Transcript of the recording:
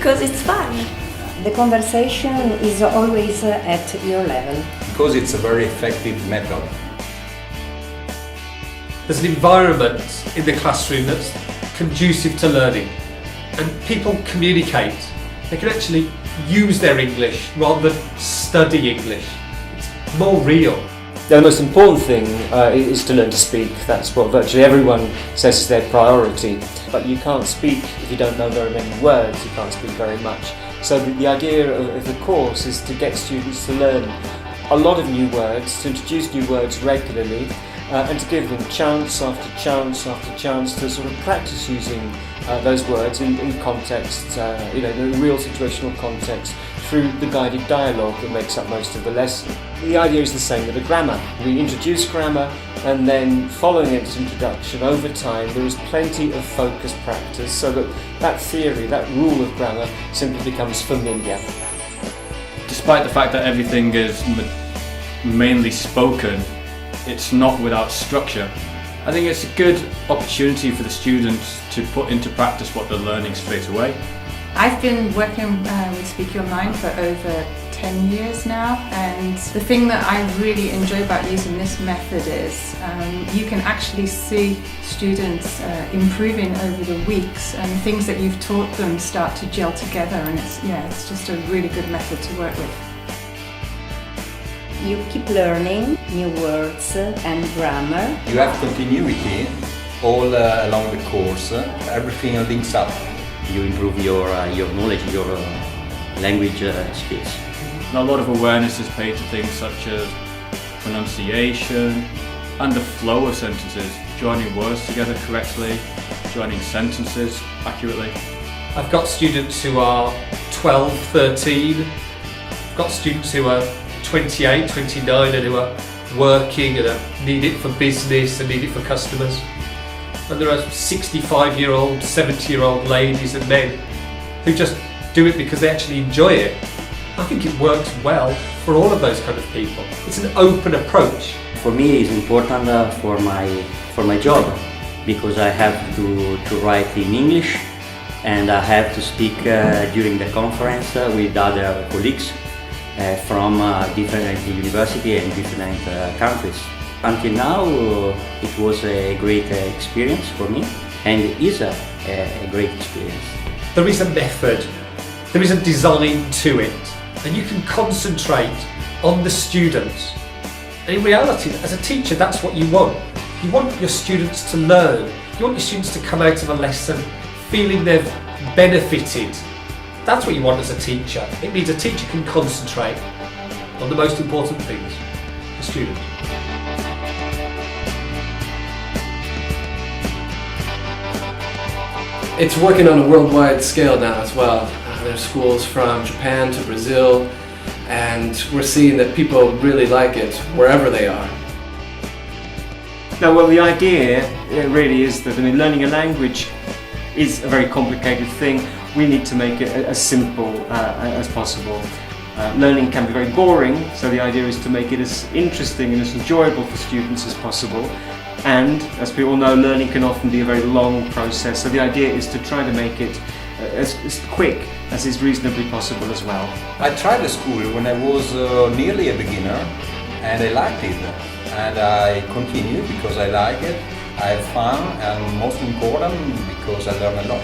Because it's fun. The conversation is always at your level. Because it's a very effective method. There's an environment in the classroom that's conducive to learning, and people communicate. They can actually use their English rather than study English. It's more real. The most important thing is to learn to speak. That's what virtually everyone says is their priority. But you can't speak if you don't know very many words, you can't speak very much. So the idea of the course is to get students to learn a lot of new words, to introduce new words regularly, and to give them chance after chance after chance to sort of practice using those words in context, in real situational context, through the guided dialogue that makes up most of the lesson. The idea is the same with the grammar. We introduce grammar, and then following its introduction over time there is plenty of focused practice so that theory, that rule of grammar simply becomes familiar. Despite the fact that everything is mainly spoken, it's not without structure. I think it's a good opportunity for the students to put into practice what they're learning straight away. I've been working with SpeakYourMind for over 10 years now, and the thing that I really enjoy about using this method is you can actually see students improving over the weeks, and things that you've taught them start to gel together, and it's just a really good method to work with. You keep learning new words and grammar. You have continuity all along the course. Everything links up. You improve your knowledge, your language skills. And a lot of awareness is paid to things such as pronunciation and the flow of sentences, joining words together correctly, joining sentences accurately. I've got students who are 12, 13, I've got students who are 28, 29 and who are working and need it for business and need it for customers. And there are 65-year-old, 70-year-old ladies and men who just do it because they actually enjoy it. I think it works well for all of those kind of people. It's an open approach. For me, it's important for my job, because I have to write in English and I have to speak during the conference with other colleagues from different universities and different countries. Until now, it was a great experience for me, and it is a great experience. There is a method, there is a design to it, and you can concentrate on the students. And in reality, as a teacher, that's what you want. You want your students to learn. You want your students to come out of a lesson feeling they've benefited. That's what you want as a teacher. It means a teacher can concentrate on the most important things, the student. It's working on a worldwide scale now as well. There's schools from Japan to Brazil, and we're seeing that people really like it wherever they are. Now, well, the idea really is that learning a language is a very complicated thing. We need to make it as simple as possible. Learning can be very boring, so the idea is to make it as interesting and as enjoyable for students as possible. And as we all know, learning can often be a very long process, so the idea is to try to make it as quick as is reasonably possible as well. I tried the school when I was nearly a beginner, and I liked it. And I continue because I like it, I have fun, and most important because I learn a lot.